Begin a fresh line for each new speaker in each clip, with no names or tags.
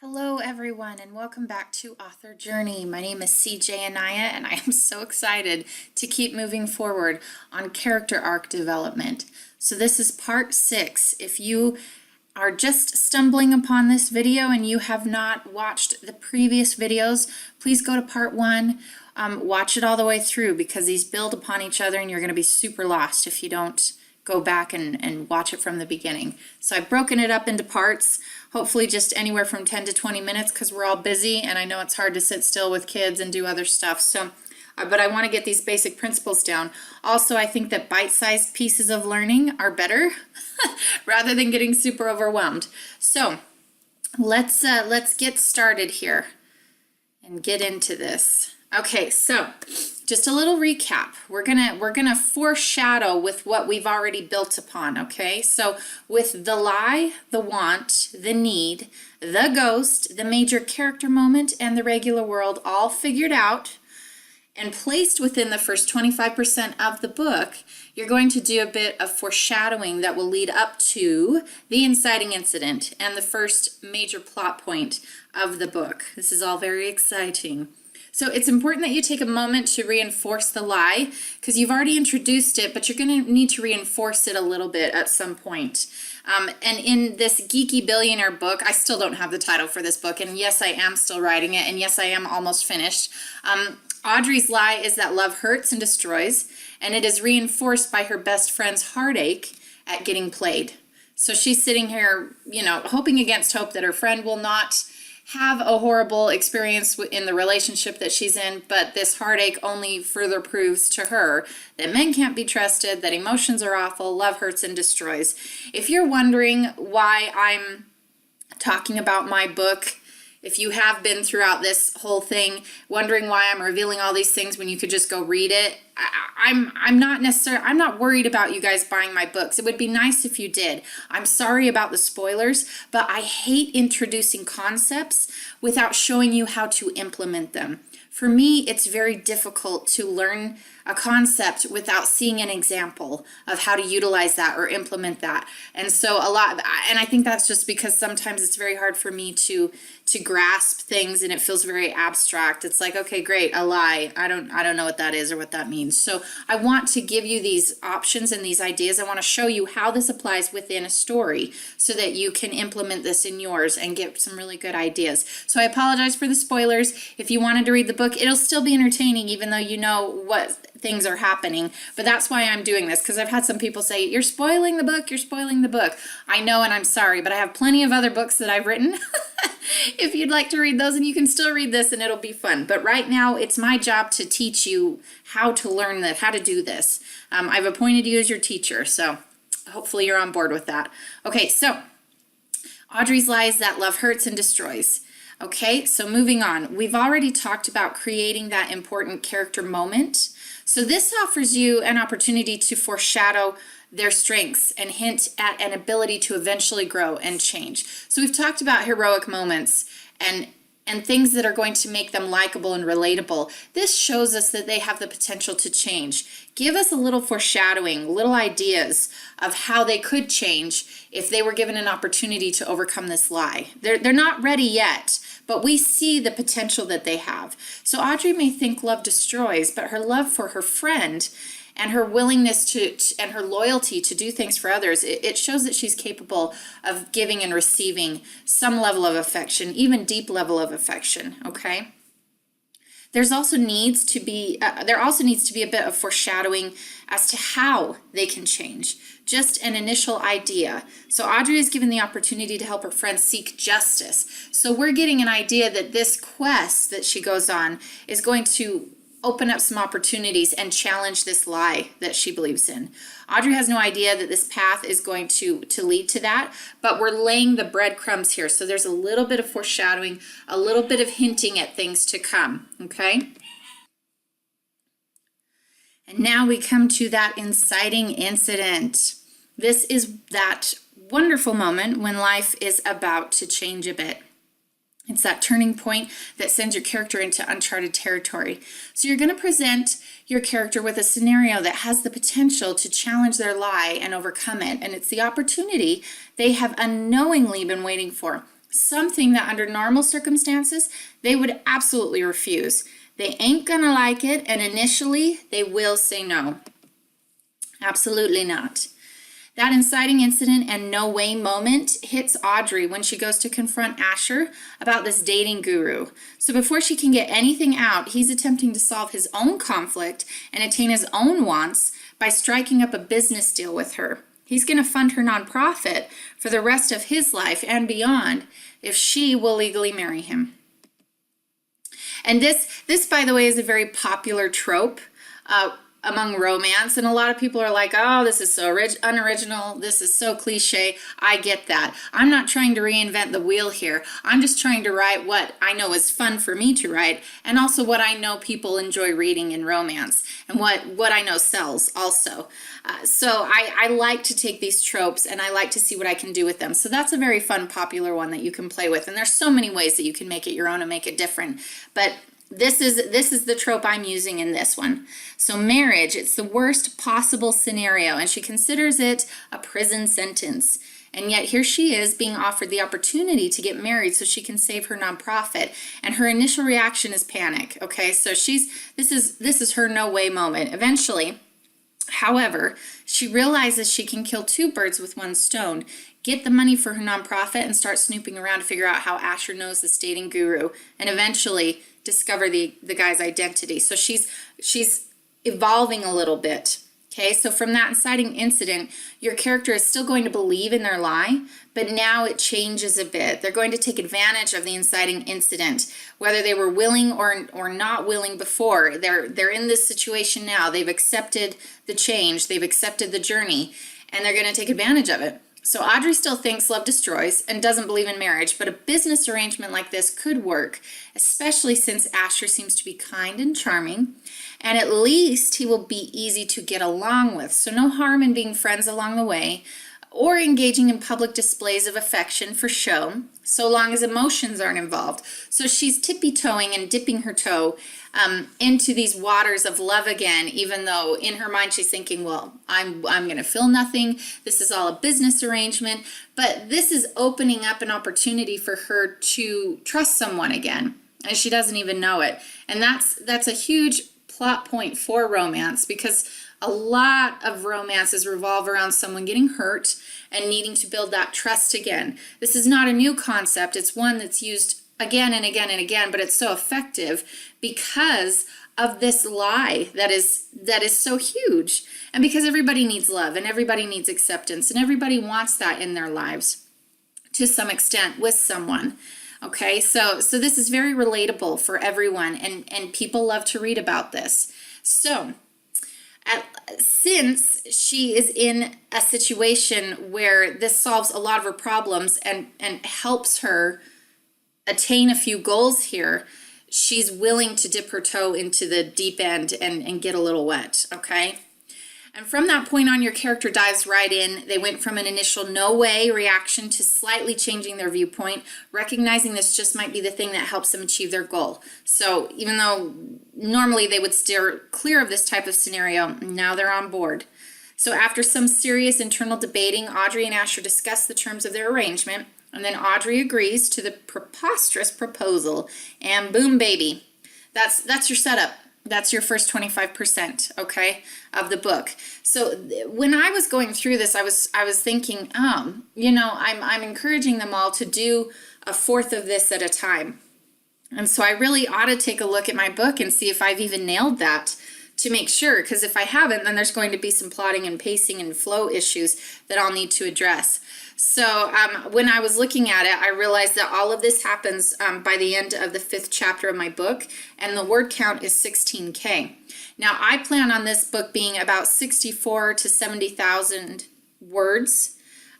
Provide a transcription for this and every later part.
Hello everyone and welcome back to Author Journey. My name is CJ Anaya and I am so excited to keep moving forward on character arc development. So this is part 6. If you are just stumbling upon this video and you have not watched the previous videos, please go to part 1. Watch it all the way through because these build upon each other and you're going to be super lost if you don't go back and watch it from the beginning. So I've broken it up into parts, hopefully just anywhere from 10 to 20 minutes because we're all busy and I know it's hard to sit still with kids and do other stuff. So, but I want to get these basic principles down. Also, I think that bite-sized pieces of learning are better rather than getting super overwhelmed. So let's get started here and get into this. Okay, so just a little recap. We're gonna foreshadow with what we've already built upon, okay? So with the lie, the want, the need, the ghost, the major character moment, and the regular world all figured out and placed within the first 25% of the book, you're going to do a bit of foreshadowing that will lead up to the inciting incident and the first major plot point of the book. This is all very exciting. So it's important that you take a moment to reinforce the lie because you've already introduced it, but you're going to need to reinforce it a little bit at some point. And in this Geeky Billionaire book, I still don't have the title for this book, and yes, I am still writing it, and yes, I am almost finished. Audrey's lie is that love hurts and destroys, and it is reinforced by her best friend's heartache at getting played. So she's sitting here, hoping against hope that her friend will not have a horrible experience in the relationship that she's in, but this heartache only further proves to her that men can't be trusted, that emotions are awful, love hurts and destroys. If you're wondering why I'm talking about my book, if you have been throughout this whole thing wondering why I'm revealing all these things when you could just go read it, I'm not worried about you guys buying my books. It would be nice if you did. I'm sorry about the spoilers, but I hate introducing concepts without showing you how to implement them. For me, it's very difficult to learn a concept without seeing an example of how to utilize that or implement that. And so and I think that's just because sometimes it's very hard for me to grasp things and it feels very abstract. It's like, okay, great, a lie. I don't know what that is or what that means. So I want to give you these options and these ideas. I want to show you how this applies within a story so that you can implement this in yours and get some really good ideas. So I apologize for the spoilers. If you wanted to read the book, it'll still be entertaining even though you know what things are happening, but that's why I'm doing this, because I've had some people say, you're spoiling the book, you're spoiling the book. I know, and I'm sorry, but I have plenty of other books that I've written if you'd like to read those, and you can still read this and it'll be fun. But right now, it's my job to teach you how to learn that, how to do this. I've appointed you as your teacher, so hopefully you're on board with that. Okay, so Audrey's lie is that love hurts and destroys. Okay, so moving on. We've already talked about creating that important character moment. So this offers you an opportunity to foreshadow their strengths and hint at an ability to eventually grow and change. So we've talked about heroic moments and things that are going to make them likable and relatable. This shows us that they have the potential to change. Give us a little foreshadowing, little ideas of how they could change if they were given an opportunity to overcome this lie. They're not ready yet, but we see the potential that they have. So Audrey may think love destroys, but her love for her friend and her willingness and her loyalty to do things for others, it shows that she's capable of giving and receiving some level of affection, even deep level of affection, okay? There also needs to be a bit of foreshadowing as to how they can change. Just an initial idea. So Audrey is given the opportunity to help her friend seek justice. So we're getting an idea that this quest that she goes on is going to open up some opportunities and challenge this lie that she believes in. Audrey has no idea that this path is going to lead to that, but we're laying the breadcrumbs here. So there's a little bit of foreshadowing, a little bit of hinting at things to come, okay? And now we come to that inciting incident. This is that wonderful moment when life is about to change a bit. It's that turning point that sends your character into uncharted territory. So you're going to present your character with a scenario that has the potential to challenge their lie and overcome it. And it's the opportunity they have unknowingly been waiting for. something that under normal circumstances, they would absolutely refuse. They ain't gonna like it, and initially they will say no. Absolutely not. That inciting incident and no way moment hits Audrey when she goes to confront Asher about this dating guru. So before she can get anything out, he's attempting to solve his own conflict and attain his own wants by striking up a business deal with her. He's going to fund her nonprofit for the rest of his life and beyond if she will legally marry him. And this, by the way, is a very popular trope among romance, and a lot of people are like, oh, this is so unoriginal, this is so cliche. I get that. I'm not trying to reinvent the wheel here. I'm just trying to write what I know is fun for me to write, and also what I know people enjoy reading in romance, and what I know sells also. So I like to take these tropes, and I like to see what I can do with them. So that's a very fun, popular one that you can play with, and there's so many ways that you can make it your own and make it different. But this is the trope I'm using in this one. So marriage, it's the worst possible scenario, and she considers it a prison sentence. And yet here she is being offered the opportunity to get married so she can save her nonprofit. And her initial reaction is panic. Okay, so this is her no way moment. Eventually, however, she realizes she can kill two birds with one stone. Get the money for her nonprofit and start snooping around to figure out how Asher knows this dating guru, and eventually discover the guy's identity. So she's evolving a little bit. Okay, so from that inciting incident, your character is still going to believe in their lie, but now it changes a bit. They're going to take advantage of the inciting incident, whether they were willing or not willing before. They're in this situation now. They've accepted the change, they've accepted the journey, and they're going to take advantage of it. So Audrey still thinks love destroys and doesn't believe in marriage, but a business arrangement like this could work, especially since Asher seems to be kind and charming, and at least he will be easy to get along with. So no harm in being friends along the way or engaging in public displays of affection for show, so long as emotions aren't involved. So she's tippy-toeing and dipping her toe into these waters of love again, even though in her mind she's thinking, well, I'm going to feel nothing. This is all a business arrangement. But this is opening up an opportunity for her to trust someone again, and she doesn't even know it. And that's a huge plot point for romance, because a lot of romances revolve around someone getting hurt and needing to build that trust again. This is not a new concept. It's one that's used again and again and again, but it's so effective because of this lie that is so huge, and because everybody needs love and everybody needs acceptance and everybody wants that in their lives to some extent with someone. Okay, so this is very relatable for everyone, and people love to read about this. So since she is in a situation where this solves a lot of her problems and helps her attain a few goals here, she's willing to dip her toe into the deep end and get a little wet, okay? And from that point on, your character dives right in. They went from an initial no way reaction to slightly changing their viewpoint, recognizing this just might be the thing that helps them achieve their goal. So even though normally they would steer clear of this type of scenario, now they're on board. So after some serious internal debating, Audrey and Asher discuss the terms of their arrangement, and then Audrey agrees to the preposterous proposal, and boom, baby. That's your setup. That's your first 25%, okay, of the book. So when I was going through this, I was thinking, I'm encouraging them all to do a fourth of this at a time. And so I really ought to take a look at my book and see if I've even nailed that, to make sure, because if I haven't, then there's going to be some plotting and pacing and flow issues that I'll need to address. So when I was looking at it, I realized that all of this happens by the end of the 5th chapter of my book, and the word count is 16K. Now, I plan on this book being about 64 to 70,000 words.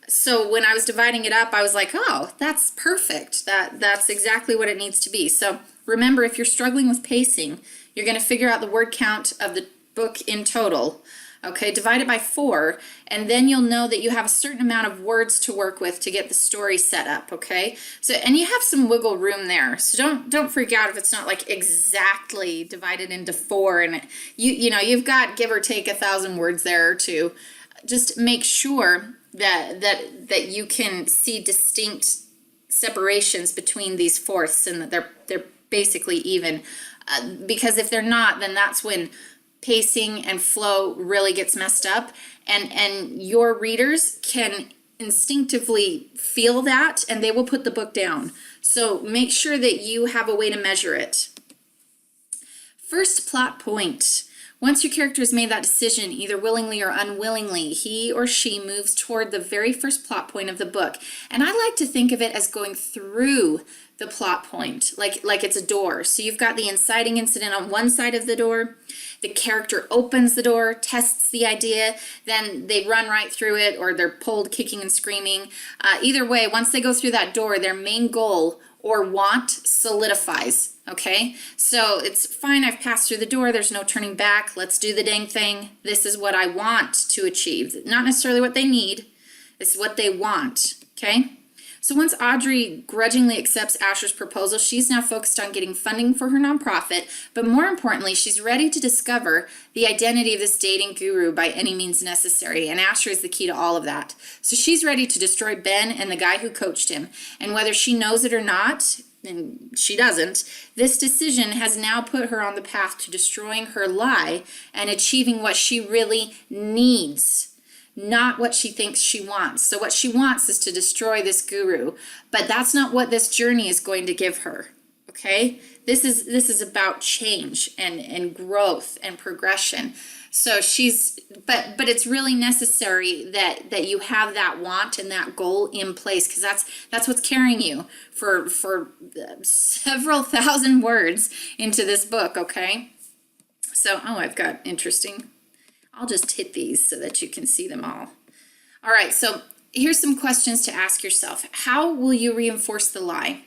So when I was dividing it up, I was like, oh, that's perfect. That's exactly what it needs to be. So remember, if you're struggling with pacing, you're going to figure out the word count of the book in total. Okay, divide it by 4, and then you'll know that you have a certain amount of words to work with to get the story set up, okay? So, and you have some wiggle room there. So don't freak out if it's not like exactly divided into 4, and you've got give or take 1,000 words there or two. Just make sure that you can see distinct separations between these fourths and that they're basically even. Because if they're not, then that's when pacing and flow really gets messed up, and your readers can instinctively feel that, and they will put the book down. So make sure that you have a way to measure it. First plot point. Once your character has made that decision, either willingly or unwillingly, he or she moves toward the very first plot point of the book. And I like to think of it as going through the plot point, like it's a door. So you've got the inciting incident on one side of the door. The character opens the door, tests the idea, then they run right through it, or they're pulled kicking and screaming. Either way, once they go through that door, their main goal or want solidifies, okay? So it's fine, I've passed through the door, there's no turning back, let's do the dang thing. This is what I want to achieve. Not necessarily what they need, it's what they want, okay? So once Audrey grudgingly accepts Asher's proposal, she's now focused on getting funding for her nonprofit, but more importantly, she's ready to discover the identity of this dating guru by any means necessary, and Asher is the key to all of that. So she's ready to destroy Ben and the guy who coached him, and whether she knows it or not, and she doesn't, this decision has now put her on the path to destroying her lie and achieving what she really needs. Not what she thinks she wants. So what she wants is to destroy this guru, but that's not what this journey is going to give her. Okay? This is about change and growth and progression. So but it's really necessary that you have that want and that goal in place, because that's what's carrying you for several thousand words into this book. Okay? So I've got interesting. I'll just hit these so that you can see them all. All right, so here's some questions to ask yourself. How will you reinforce the lie?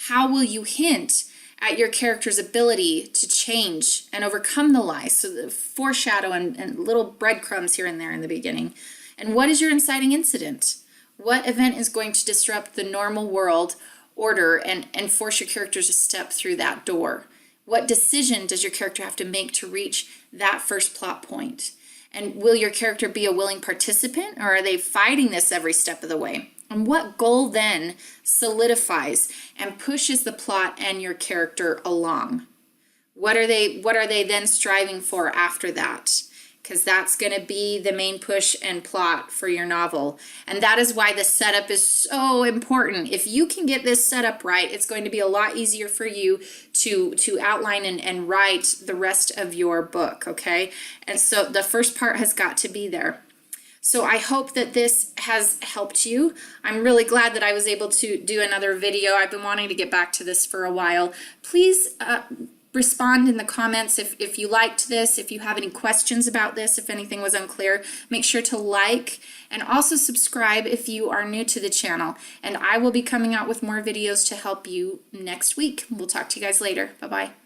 How will you hint at your character's ability to change and overcome the lie? So the foreshadow and little breadcrumbs here and there in the beginning. And what is your inciting incident? What event is going to disrupt the normal world order and force your characters to step through that door? What decision does your character have to make to reach that first plot point? And will your character be a willing participant, or are they fighting this every step of the way? And what goal then solidifies and pushes the plot and your character along? What are they then striving for after that? Because that's going to be the main push and plot for your novel. And that is why the setup is so important. If you can get this setup right, it's going to be a lot easier for you to outline and write the rest of your book, okay? And so the first part has got to be there. So I hope that this has helped you. I'm really glad that I was able to do another video. I've been wanting to get back to this for a while. Please respond in the comments if you liked this, if you have any questions about this, if anything was unclear. Make sure to like and also subscribe if you are new to the channel. And I will be coming out with more videos to help you next week. We'll talk to you guys later. Bye-bye.